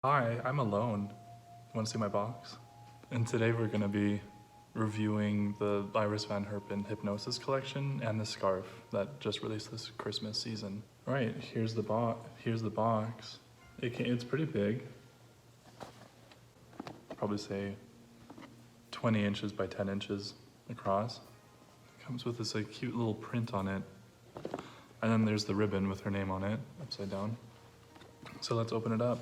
Hi, I'm alone. Want to see my box? And today we're going to be reviewing the Iris Van Herpen Hypnosis collection and the scarf that just released this Christmas season. All right, here's the box. It's pretty big. Probably say 20 inches by 10 inches across. It comes with this cute little print on it. And then there's the ribbon with her name on it, upside down. So let's open it up.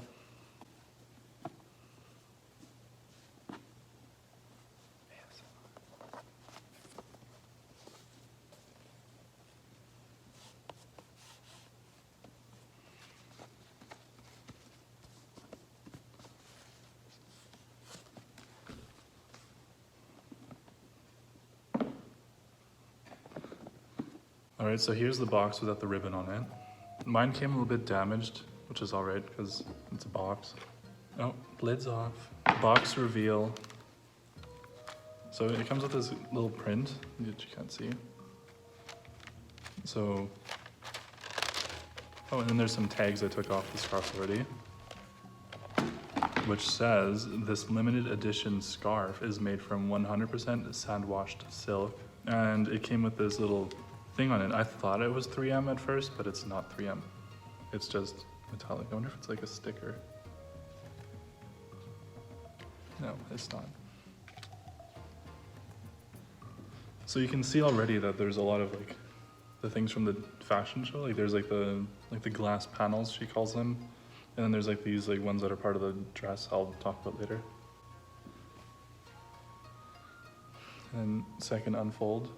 All right, so here's the box without the ribbon on it. Mine came a little bit damaged, which is all right because it's a box. Oh, lid's off. Box reveal. So it comes with this little print that you can't see. So, oh, and then there's some tags I took off the scarf already, which says this limited edition scarf is made from 100% sand-washed silk. And it came with this little thing on it. I thought it was 3M at first, but it's not 3M. It's just metallic. I wonder if it's like a sticker. No, it's not. So you can see already that there's a lot of the things from the fashion show. There's the glass panels, she calls them. And then there's these ones that are part of the dress I'll talk about later. And second unfold.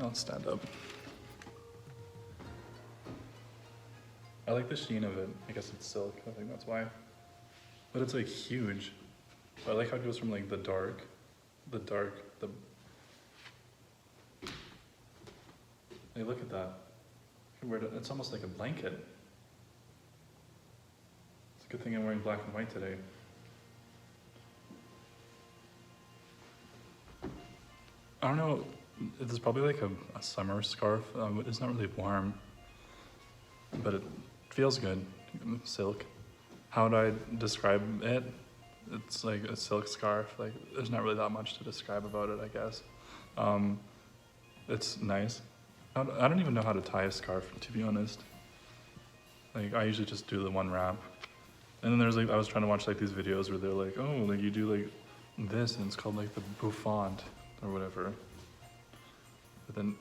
I'll stand up. I like the sheen of it. I guess it's silk, I think that's why. But it's huge. I like how it goes from the dark, Hey, look at that. It's almost like a blanket. It's a good thing I'm wearing black and white today. I don't know, it's probably a summer scarf. It's not really warm, but it feels good. Silk. How would I describe it? It's like a silk scarf. There's not really that much to describe about it, I guess. It's nice. I don't even know how to tie a scarf, to be honest. I usually just do the one wrap. And then there's I was trying to watch these videos where they're oh, you do this, and it's called the bouffant or whatever. But then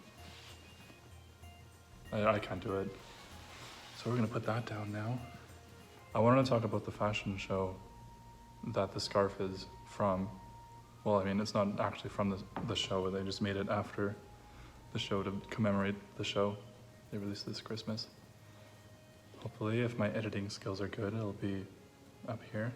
I can't do it. So we're gonna put that down now. I wanted to talk about the fashion show that the scarf is from. Well, I mean, it's not actually from the show. They just made it after the show to commemorate the show. They released this Christmas. Hopefully, if my editing skills are good, it'll be up here.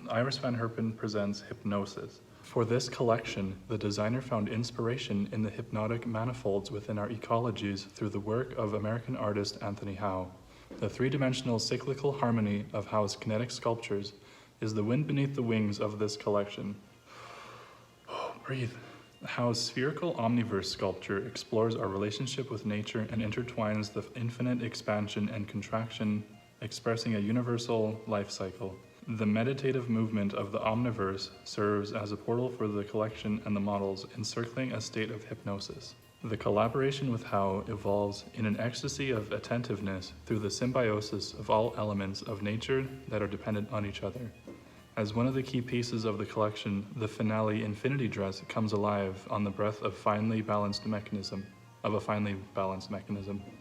Iris Van Herpen presents Hypnosis. For this collection, the designer found inspiration in the hypnotic manifolds within our ecologies through the work of American artist Anthony Howe. The three-dimensional cyclical harmony of Howe's kinetic sculptures is the wind beneath the wings of this collection. Oh, breathe. Howe's spherical omniverse sculpture explores our relationship with nature and intertwines the infinite expansion and contraction, expressing a universal life cycle. The meditative movement of the omniverse serves as a portal for the collection and the models, encircling a state of hypnosis. The collaboration with Howe evolves in an ecstasy of attentiveness through the symbiosis of all elements of nature that are dependent on each other. As one of the key pieces of the collection, the finale infinity dress comes alive on the breath of a finely balanced mechanism.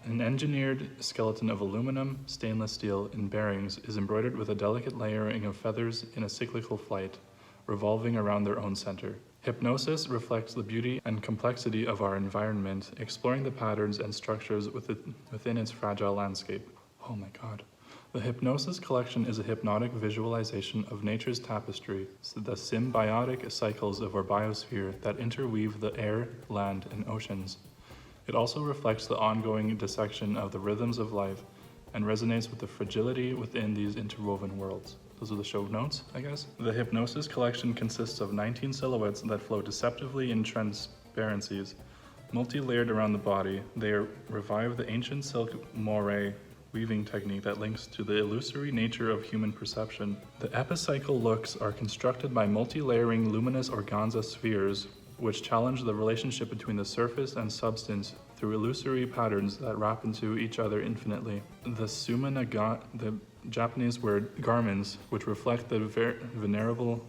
An engineered skeleton of aluminum, stainless steel, and bearings is embroidered with a delicate layering of feathers in a cyclical flight, revolving around their own center. Hypnosis reflects the beauty and complexity of our environment, exploring the patterns and structures within its fragile landscape. Oh my God. The Hypnosis collection is a hypnotic visualization of nature's tapestry, the symbiotic cycles of our biosphere that interweave the air, land, and oceans. It also reflects the ongoing dissection of the rhythms of life and resonates with the fragility within these interwoven worlds. Those are the show notes, I guess. The Hypnosis collection consists of 19 silhouettes that flow deceptively in transparencies. Multi-layered around the body, they revive the ancient silk moire weaving technique that links to the illusory nature of human perception. The epicycle looks are constructed by multi-layering luminous organza spheres, which challenge the relationship between the surface and substance through illusory patterns that wrap into each other infinitely. The the Japanese word garments, which reflect the venerable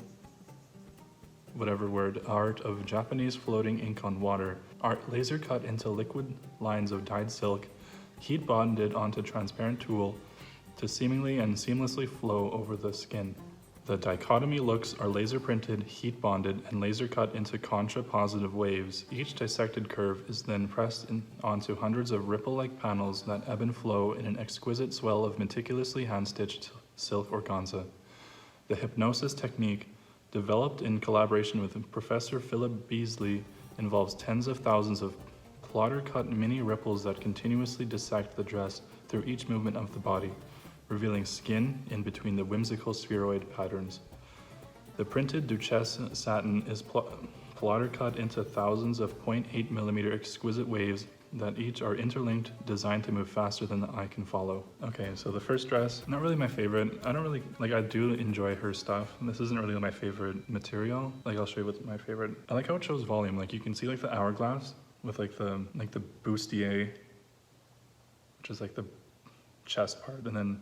art of Japanese floating ink on water, are laser cut into liquid lines of dyed silk, heat bonded onto transparent tulle to seemingly and seamlessly flow over the skin. The dichotomy looks are laser printed, heat bonded, and laser cut into contra-positive waves. Each dissected curve is then pressed onto hundreds of ripple-like panels that ebb and flow in an exquisite swell of meticulously hand-stitched silk organza. The hypnosis technique, developed in collaboration with Professor Philip Beasley, involves tens of thousands of plotter-cut mini ripples that continuously dissect the dress through each movement of the body, revealing skin in between the whimsical spheroid patterns. The printed Duchesse satin is plotter cut into thousands of 0.8 millimeter exquisite waves that each are interlinked, designed to move faster than the eye can follow. Okay, so the first dress, not really my favorite. I do enjoy her stuff. This isn't really my favorite material. I'll show you what's my favorite. I like how it shows volume. You can see the hourglass with the bustier, which is the chest part, and then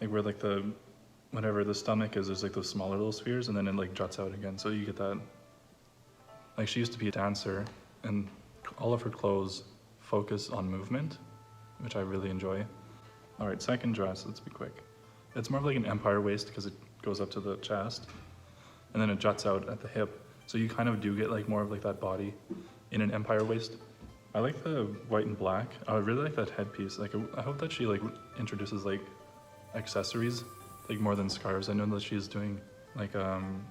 where the stomach is, there's those smaller little spheres, and then it juts out again. So you get that. She used to be a dancer, and all of her clothes focus on movement, which I really enjoy. All right, second dress, let's be quick. It's more of an empire waist because it goes up to the chest, and then it juts out at the hip. So you kind of do get more of that body in an empire waist. I like the white and black. I really like that headpiece. I hope that she introduces accessories more than scarves. I know that she's doing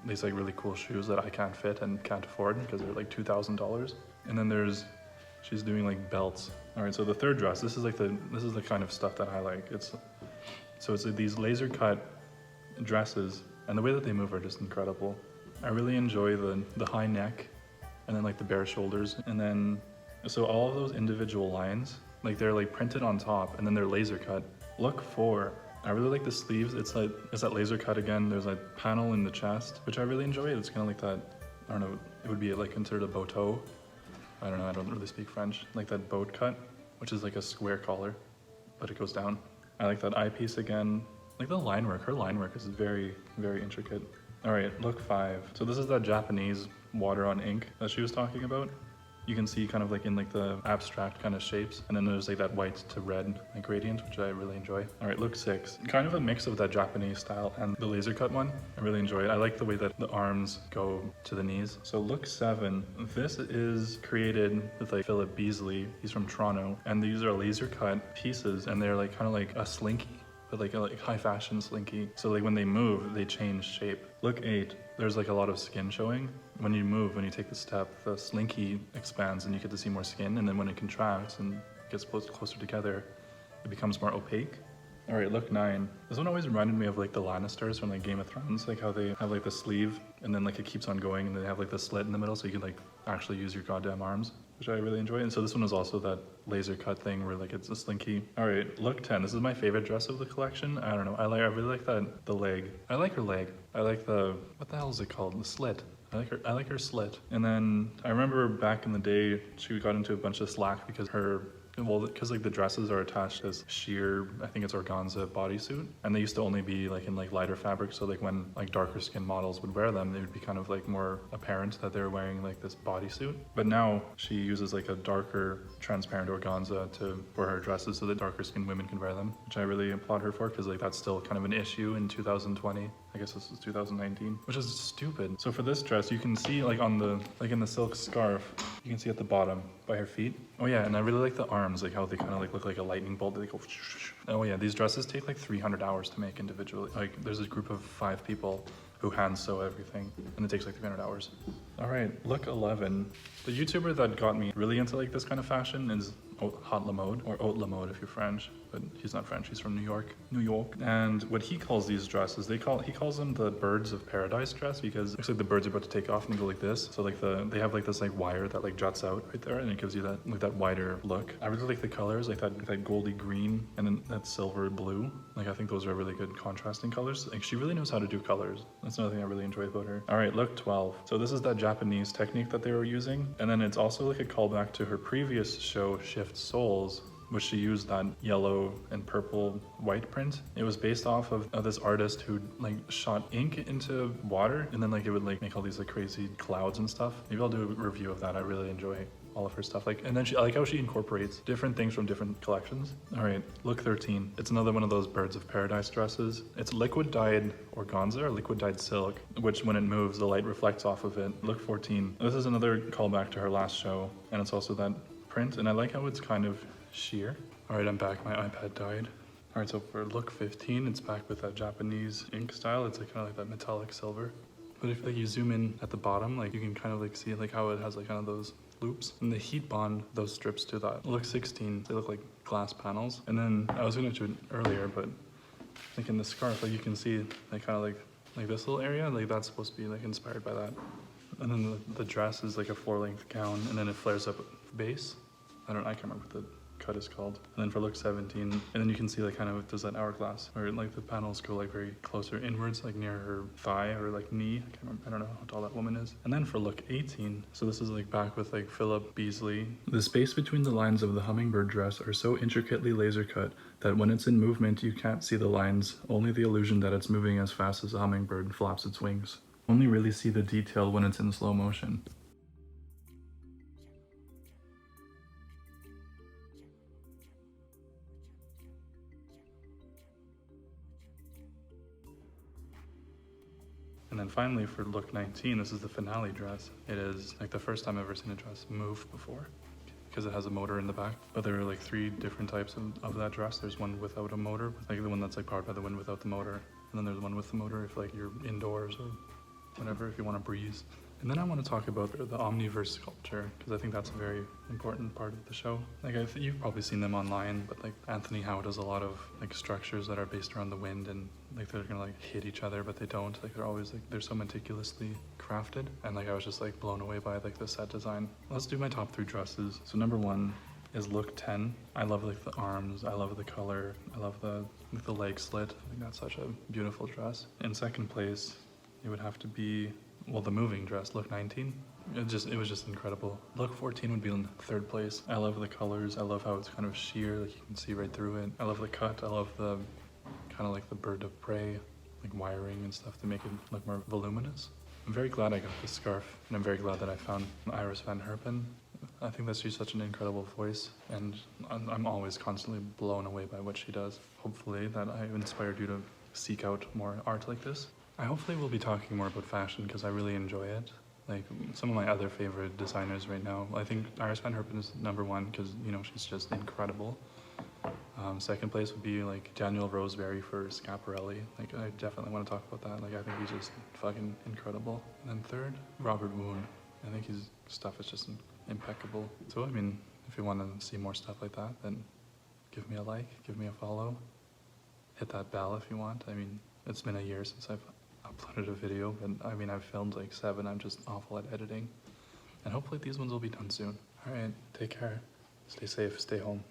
these really cool shoes that I can't fit and can't afford because they're $2,000. And then she's doing belts. All right, so the third dress, this is the kind of stuff that I like. It's these laser cut dresses, and the way that they move are just incredible. I really enjoy the high neck, and then the bare shoulders, and then so all of those individual lines, they're printed on top, and then they're laser cut. Look 4. I really like the sleeves. It's that laser cut again. There's a panel in the chest, which I really enjoy. It's kind of that, I don't know, it would be considered a boteau. I don't know, I don't really speak French. That boat cut, which is a square collar, but it goes down. I like that eyepiece again. The line work, her line work is very, very intricate. All right, look 5. So this is that Japanese water on ink that she was talking about. You can see kind of in the abstract kind of shapes, and then there's that white to red gradient, which I really enjoy. All right, look 6. Kind of a mix of that Japanese style and the laser cut one. I really enjoy it. I like the way that the arms go to the knees. So look 7. This is created with Philip Beasley. He's from Toronto, and these are laser cut pieces, and they're kind of like a slinky, but a high fashion slinky. So when they move, they change shape. Look 8. There's a lot of skin showing. When you move, when you take the step, the slinky expands and you get to see more skin, and then when it contracts and gets closer together, it becomes more opaque. All right, look 9. This one always reminded me of the Lannisters from Game of Thrones, how they have the sleeve, and then it keeps on going, and they have the slit in the middle, so you can actually use your goddamn arms, which I really enjoy. And so this one is also that laser cut thing where it's a slinky. All right, look 10. This is my favorite dress of the collection. I don't know, I really like the leg. I like her leg. I like what the hell is it called? The slit. I like her slit. And then I remember back in the day, she got into a bunch of slack because the dresses are attached as sheer, I think it's organza bodysuit, and they used to only be in lighter fabric, so when darker skin models would wear them, it would be kind of more apparent that they're wearing this bodysuit. But now she uses a darker transparent organza for her dresses so that darker skinned women can wear them, which I really applaud her for, because that's still kind of an issue in 2020. I guess this is 2019, which is stupid. So for this dress, you can see in the silk scarf, you can see at the bottom by her feet. Oh yeah, and I really like the arms, how they kind of look like a lightning bolt. They go. Oh yeah, these dresses take 300 hours to make individually. There's a group of 5 people who hand sew everything, and it takes 300 hours. All right, look 11. The YouTuber that got me really into this kind of fashion is HauteLeMode, or HauteLeMode if you're French. but he's not French, he's from New York. And what he calls these dresses, he calls them the birds of paradise dress, because it looks like the birds are about to take off and go like this. So like they have like this like wire that like juts out right there, and it gives you that like that wider look. I really like the colors, like that goldy green and then that silver blue. Like I think those are really good contrasting colors. Like she really knows how to do colors. That's another thing I really enjoy about her. All right, look 12. So this is that Japanese technique that they were using, and then it's also like a callback to her previous show, Shift Souls, which she used that yellow and purple white print. It was based off of this artist who like shot ink into water, and then like it would like make all these like crazy clouds and stuff. Maybe I'll do a review of that. I really enjoy all of her stuff. Like, and then I like how she incorporates different things from different collections. All right, look 13. It's another one of those birds of paradise dresses. It's liquid dyed organza or liquid dyed silk, which when it moves, the light reflects off of it. Look 14. This is another callback to her last show, and it's also that print, and I like how it's kind of sheer. All right, I'm back. My iPad died. All right, so for look 15, it's back with that Japanese ink style. It's like kind of like that metallic silver. But if like you zoom in at the bottom, like you can kind of like see like how it has like kind of those loops, and the heat bond those strips to that. Look 16, they look like glass panels. And then I was gonna do it earlier, but like in the scarf, like you can see like kind of like this little area, like that's supposed to be like inspired by that. And then the dress is like a 4-length gown, and then it flares up base. I can't remember what the cut is called. And then for look 17, and then you can see like kind of does that hourglass, where like the panels go like very closer inwards, like near her thigh or like knee. I can't remember, I don't know how tall that woman is. And then for look 18, so this is like back with like Philip Beasley. The space between the lines of the hummingbird dress are so intricately laser cut that when it's in movement, you can't see the lines, only the illusion that it's moving as fast as a hummingbird flaps its wings. Only really see the detail when it's in slow motion. And then finally for look 19, this is the finale dress. It is like the first time I've ever seen a dress move before, because it has a motor in the back. But there are like 3 different types of that dress. There's one without a motor, like the one that's like powered by the wind without the motor. And then there's one with the motor if like you're indoors or whatever, if you want to breeze. And then I want to talk about the Omniverse sculpture, because I think that's a very important part of the show. Like you've probably seen them online, but like Anthony Howe does a lot of like structures that are based around the wind, and like they're gonna like hit each other, but they don't. Like they're always like, they're so meticulously crafted. And like I was just like blown away by like the set design. Let's do my top 3 dresses. So number 1 is look 10. I love like the arms, I love the color, I love the leg slit. I think that's such a beautiful dress. In second place, it would have to be, well, the moving dress, look 19. It was just incredible. Look 14 would be in third place. I love the colors. I love how it's kind of sheer, like you can see right through it. I love the cut. I love the kind of like the bird of prey, like wiring and stuff to make it look more voluminous. I'm very glad I got this scarf, and I'm very glad that I found Iris Van Herpen. I think that she's such an incredible voice, and I'm always constantly blown away by what she does. Hopefully that I inspired you to seek out more art like this. I hopefully will be talking more about fashion, because I really enjoy it. Like some of my other favorite designers right now, I think Iris Van Herpen is number 1, because you know she's just incredible. Second place would be like Daniel Roseberry for Schiaparelli. Like I definitely want to talk about that. Like I think he's just fucking incredible. And then third, Robert Woon. I think his stuff is just impeccable. So I mean, if you want to see more stuff like that, then give me a like, give me a follow, hit that bell if you want. I mean, it's been a year since I've uploaded a video, but I mean, I've filmed like 7. I'm just awful at editing. And hopefully these ones will be done soon. All right, take care. Stay safe, stay home.